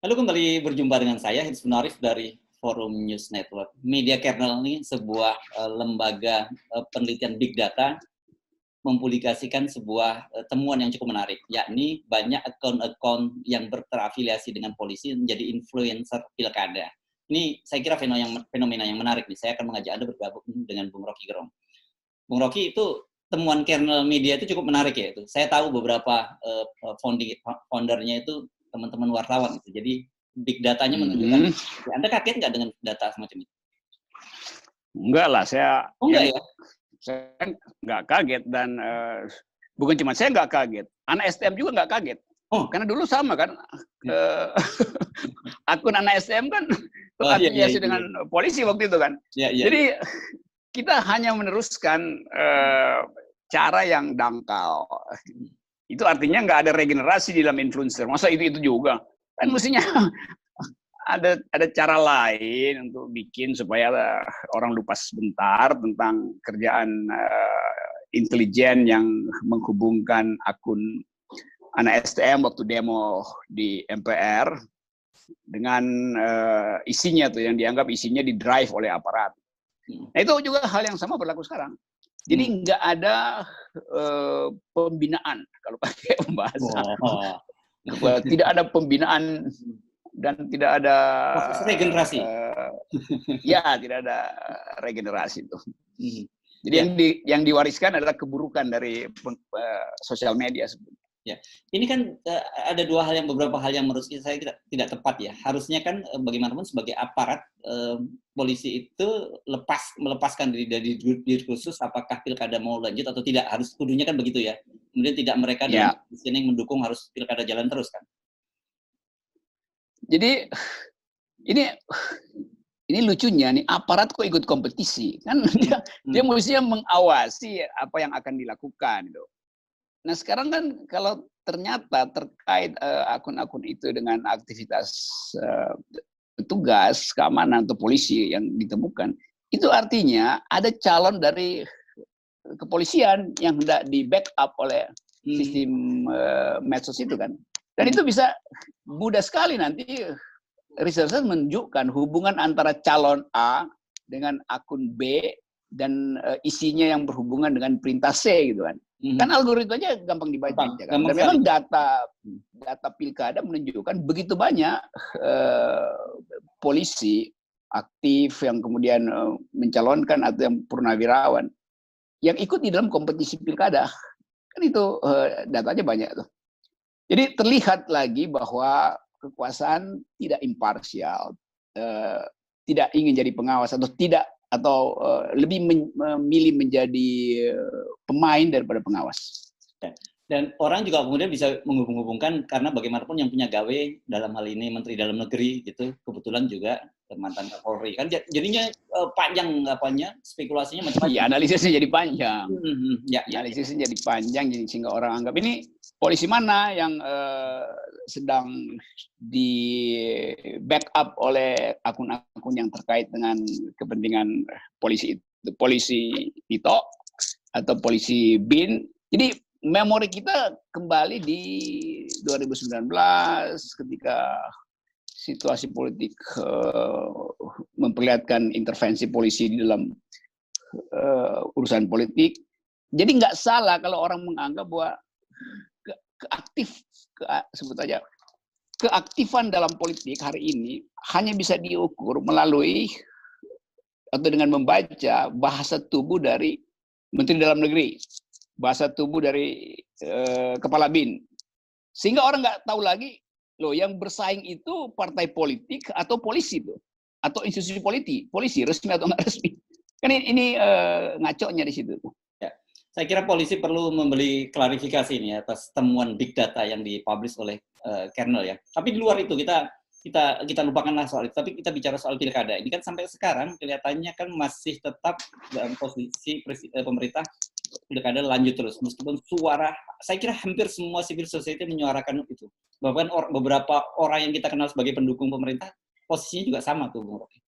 Lalu kembali berjumpa dengan saya, Hizbun Arif dari Forum News Network. Media Kernel ini sebuah lembaga penelitian Big Data mempublikasikan sebuah temuan yang cukup menarik, yakni banyak akun-akun yang terafiliasi dengan polisi menjadi influencer pilkada. Ini saya kira fenomena yang menarik nih. Saya akan mengajak Anda bergabung dengan Bung Rocky Gerung. Bung Rocky, itu temuan kernel media itu cukup menarik ya itu. Saya tahu beberapa foundernya itu teman-teman wartawan itu. Jadi big datanya menunjukkan. Anda kaget nggak dengan data semacam itu? Enggak lah, saya enggak ya? Saya nggak kaget dan bukan cuma saya nggak kaget, anak STM juga nggak kaget. Karena dulu sama kan, akun anak STM kan terafiliasi dengan polisi waktu itu kan. Jadi kita hanya meneruskan cara yang dangkal. Itu artinya nggak ada regenerasi di dalam influencer. Masa itu juga? Kan mestinya ada cara lain untuk bikin supaya orang lupa sebentar tentang kerjaan intelijen yang menghubungkan akun anak STM waktu demo di MPR dengan isinya tuh yang dianggap isinya di drive oleh aparat. Nah itu juga hal yang sama berlaku sekarang. Jadi nggak ada pembinaan kalau pakai bahasa. Tidak ada pembinaan dan tidak ada proses regenerasi. Ya, tidak ada regenerasi itu. Jadi yang diwariskan adalah keburukan dari sosial media sebetulnya. Ya, ini kan ada beberapa hal yang menurut saya tidak tepat ya. Harusnya kan bagaimanapun sebagai aparat polisi itu melepaskan diri dari diskursus apakah pilkada mau lanjut atau tidak. Harus kudunya kan begitu ya. Kemudian tidak mereka dalam posisi yang mendukung harus pilkada jalan terus kan. Jadi ini lucunya nih, aparat kok ikut kompetisi kan. Dia mestinya mengawasi apa yang akan dilakukan gitu. Nah sekarang kan kalau ternyata terkait akun-akun itu dengan aktivitas petugas keamanan atau polisi yang ditemukan, itu artinya ada calon dari kepolisian yang hendak di backup oleh sistem medsos itu kan. Dan itu bisa mudah sekali nanti researcher menunjukkan hubungan antara calon A dengan akun B dan isinya yang berhubungan dengan perintah C gitu kan. Kan algoritmanya gampang dibaca kan. Dan memang data pilkada menunjukkan begitu banyak polisi aktif yang kemudian mencalonkan atau yang purnawirawan yang ikut di dalam kompetisi pilkada. Kan itu datanya banyak tuh. Jadi terlihat lagi bahwa kekuasaan tidak imparsial, tidak ingin jadi pengawas atau lebih memilih menjadi pemain daripada pengawas. Dan orang juga kemudian bisa menghubung-hubungkan karena bagaimanapun yang punya gawe dalam hal ini Menteri Dalam Negeri gitu kebetulan juga mantan Kapolri kan jadinya panjang spekulasinya macam-macam. Ya analisisnya jadi panjang. Analisisnya jadi panjang sehingga orang anggap ini polisi mana yang sedang di backup oleh akun-akun yang terkait dengan kepentingan polisi Tito atau polisi BIN. Jadi memori kita kembali di 2019 ketika situasi politik memperlihatkan intervensi polisi di dalam urusan politik. Jadi nggak salah kalau orang menganggap bahwa keaktifan dalam politik hari ini hanya bisa diukur melalui atau dengan membaca bahasa tubuh dari Menteri Dalam Negeri, bahasa tubuh dari Kepala BIN, sehingga orang nggak tahu lagi loh yang bersaing itu partai politik atau polisi tuh atau institusi polisi resmi atau nggak resmi. Kan ini ngaconya di situ. Saya kira polisi perlu memberi klarifikasi ini atas temuan big data yang dipublish oleh Kernel ya. Tapi di luar itu kita lupakanlah soal itu. Tapi kita bicara soal pilkada. Ini kan sampai sekarang kelihatannya kan masih tetap dalam posisi pemerintah pilkada lanjut terus. Meskipun saya kira hampir semua civil society menyuarakan itu. Bahkan beberapa orang yang kita kenal sebagai pendukung pemerintah posisinya juga sama tuh, Bung Rocky.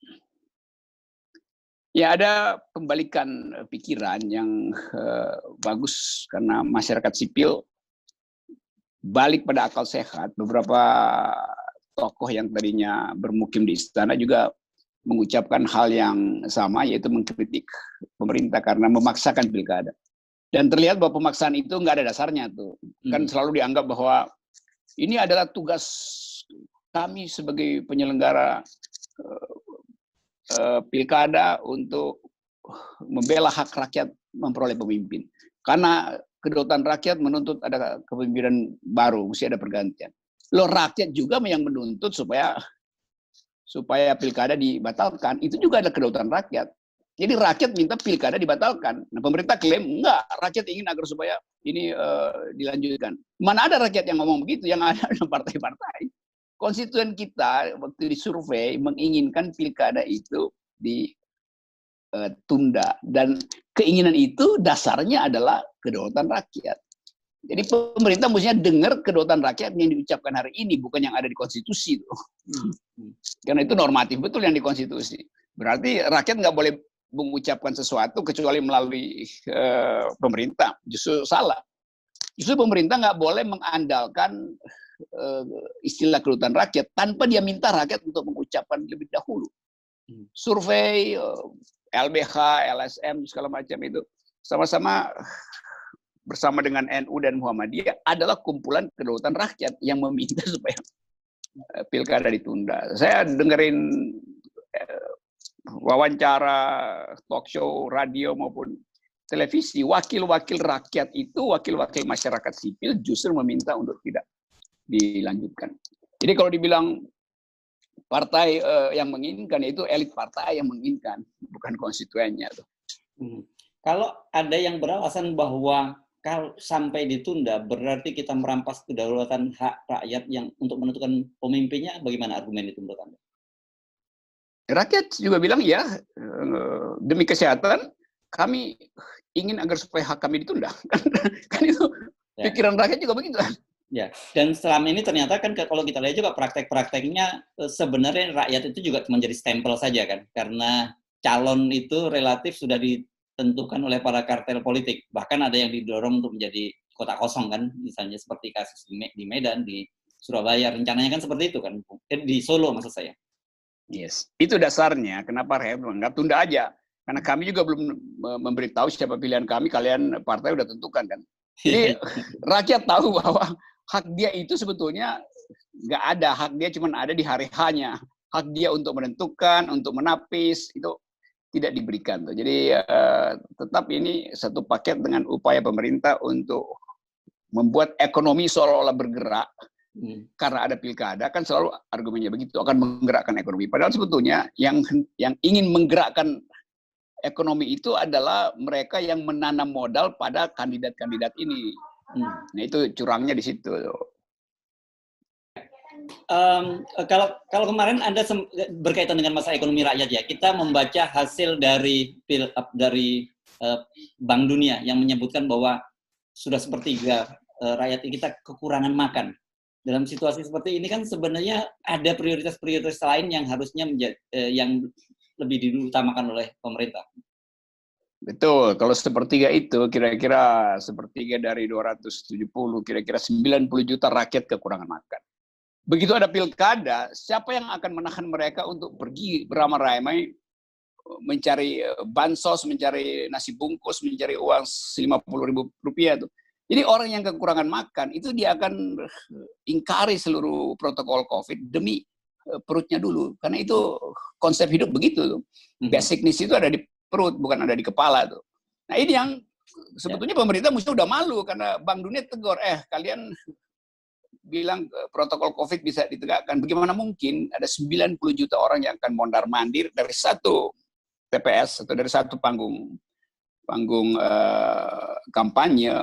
Ya ada pembalikan pikiran yang bagus karena masyarakat sipil balik pada akal sehat. Beberapa tokoh yang tadinya bermukim di istana juga mengucapkan hal yang sama, yaitu mengkritik pemerintah karena memaksakan pilkada. Dan terlihat bahwa pemaksaan itu nggak ada dasarnya tuh. Kan selalu dianggap bahwa ini adalah tugas kami sebagai penyelenggara pilkada untuk membela hak rakyat memperoleh pemimpin. Karena kedaulatan rakyat menuntut ada kepemimpinan baru, mesti ada pergantian. Loh, rakyat juga yang menuntut supaya pilkada dibatalkan. Itu juga adalah kedaulatan rakyat. Jadi rakyat minta pilkada dibatalkan. Nah, pemerintah klaim enggak, rakyat ingin agar supaya ini dilanjutkan. Mana ada rakyat yang ngomong begitu? Yang ada partai-partai. Konstituen kita waktu disurvei menginginkan pilkada itu ditunda, dan keinginan itu dasarnya adalah kedaulatan rakyat. Jadi pemerintah mestinya dengar kedaulatan rakyat yang diucapkan hari ini, bukan yang ada di konstitusi itu. Karena itu normatif betul yang di konstitusi. Berarti rakyat nggak boleh mengucapkan sesuatu kecuali melalui pemerintah. Justru salah. Justru pemerintah nggak boleh mengandalkan istilah kedaulatan rakyat tanpa dia minta rakyat untuk mengucapkan lebih dahulu. Survei, LBH, LSM, segala macam itu sama-sama bersama dengan NU dan Muhammadiyah adalah kumpulan kedaulatan rakyat yang meminta supaya pilkada ditunda. Saya dengerin wawancara, talk show, radio maupun televisi, wakil-wakil rakyat itu, wakil-wakil masyarakat sipil justru meminta untuk tidak dilanjutkan. Jadi kalau dibilang partai yang menginginkan, itu elit partai yang menginginkan, bukan konstituennya. Kalau ada yang beralasan bahwa kalau sampai ditunda berarti kita merampas kedaulatan hak rakyat yang untuk menentukan pemimpinnya, bagaimana argumen itu menurut Anda? Rakyat juga bilang ya, demi kesehatan kami ingin agar supaya hak kami ditunda. Kan itu pikiran rakyat juga begitu. Ya, dan selama ini ternyata kan kalau kita lihat juga praktek-prakteknya sebenarnya rakyat itu juga menjadi stempel saja kan, karena calon itu relatif sudah ditentukan oleh para kartel politik, bahkan ada yang didorong untuk menjadi kota kosong kan, misalnya seperti kasus di Medan, di Surabaya, rencananya kan seperti itu kan, di Solo maksud saya. Yes, itu dasarnya kenapa rakyat nggak tunda aja, karena kami juga belum memberitahu siapa pilihan kami, kalian partai udah tentukan kan. Jadi rakyat tahu bahwa hak dia itu sebetulnya nggak ada, hak dia cuma ada di hari hanya, hak dia untuk menentukan, untuk menapis itu tidak diberikan. Jadi tetap ini satu paket dengan upaya pemerintah untuk membuat ekonomi seolah-olah bergerak. Karena ada pilkada kan selalu argumennya begitu, akan menggerakkan ekonomi. Padahal sebetulnya yang ingin menggerakkan ekonomi itu adalah mereka yang menanam modal pada kandidat-kandidat ini. Nah itu curangnya di situ. Kalau kemarin Anda berkaitan dengan masalah ekonomi rakyat ya, kita membaca hasil dari Bank Dunia yang menyebutkan bahwa sudah sepertiga rakyat kita kekurangan makan. Dalam situasi seperti ini kan sebenarnya ada prioritas-prioritas lain yang harusnya yang lebih diutamakan oleh pemerintah. Betul, kalau sepertiga itu kira-kira sepertiga dari 270, kira-kira 90 juta rakyat kekurangan makan. Begitu ada pilkada, siapa yang akan menahan mereka untuk pergi beramai-ramai mencari bansos, mencari nasi bungkus, mencari uang 50.000 rupiah tuh. Jadi orang yang kekurangan makan itu dia akan ingkari seluruh protokol COVID demi perutnya dulu, karena itu konsep hidup begitu tuh. Basic needs itu ada di perut, bukan ada di kepala tuh. Nah ini yang sebetulnya pemerintah mesti udah malu, karena Bank Dunia tegur, kalian bilang protokol COVID bisa ditegakkan. Bagaimana mungkin ada 90 juta orang yang akan mondar-mandir dari satu TPS atau dari satu panggung kampanye,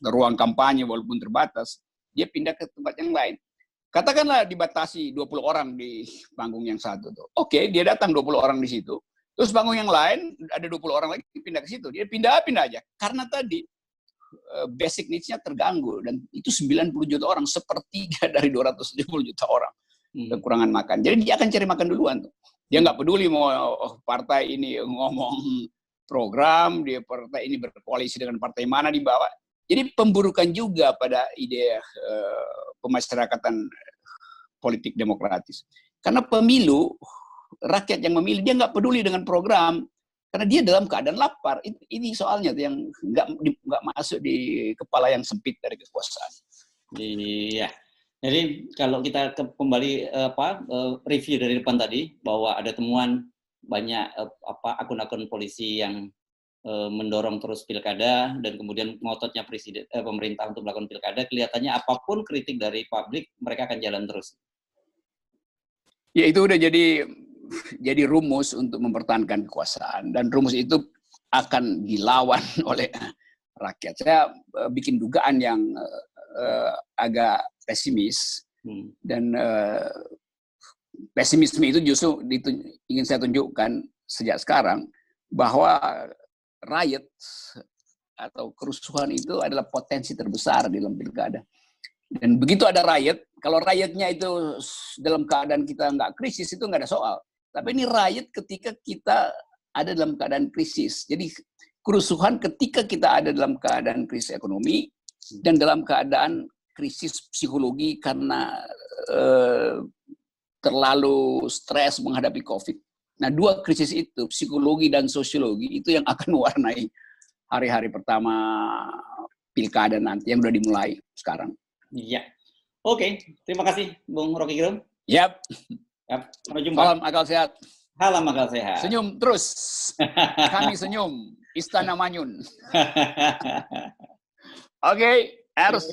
ruang kampanye walaupun terbatas, dia pindah ke tempat yang lain. Katakanlah dibatasi 20 orang di panggung yang satu tuh. Oke, dia datang 20 orang di situ. Terus panggung yang lain ada 20 orang lagi pindah ke situ. Dia pindah aja. Karena tadi basic needs-nya terganggu, dan itu 90 juta orang, sepertiga dari 270 juta orang kekurangan makan. Jadi dia akan cari makan duluan tuh. Dia nggak peduli mau partai ini ngomong program, dia partai ini berkoalisi dengan partai mana di bawah. Jadi pemburukan juga pada ide pemasyarakatan politik demokratis. Karena pemilu, rakyat yang memilih, dia nggak peduli dengan program, karena dia dalam keadaan lapar. Ini soalnya yang nggak masuk di kepala yang sempit dari kekuasaan. Iya. Jadi kalau kita kembali review dari depan tadi, bahwa ada temuan banyak akun-akun polisi yang mendorong terus pilkada, dan kemudian ngototnya pemerintah untuk melakukan pilkada, kelihatannya apapun kritik dari publik, mereka akan jalan terus. Ya, itu udah jadi rumus untuk mempertahankan kekuasaan, dan rumus itu akan dilawan oleh rakyat. Saya bikin dugaan yang agak pesimis, dan pesimisme itu justru ingin saya tunjukkan sejak sekarang, bahwa riot atau kerusuhan itu adalah potensi terbesar di dalam pilkada. Dan begitu ada riot, kalau riotnya itu dalam keadaan kita nggak krisis, itu nggak ada soal. Tapi ini riot ketika kita ada dalam keadaan krisis. Jadi kerusuhan ketika kita ada dalam keadaan krisis ekonomi dan dalam keadaan krisis psikologi karena terlalu stres menghadapi COVID. Nah, dua krisis itu, psikologi dan sosiologi, itu yang akan mewarnai hari-hari pertama pilkada nanti yang udah dimulai sekarang. Iya. Oke, terima kasih Bung Rocky Gerung. Yap. Sampai jumpa. Salam akal sehat. Salam akal sehat. Senyum terus. Kami senyum. Istana Manyun. Oke, harus.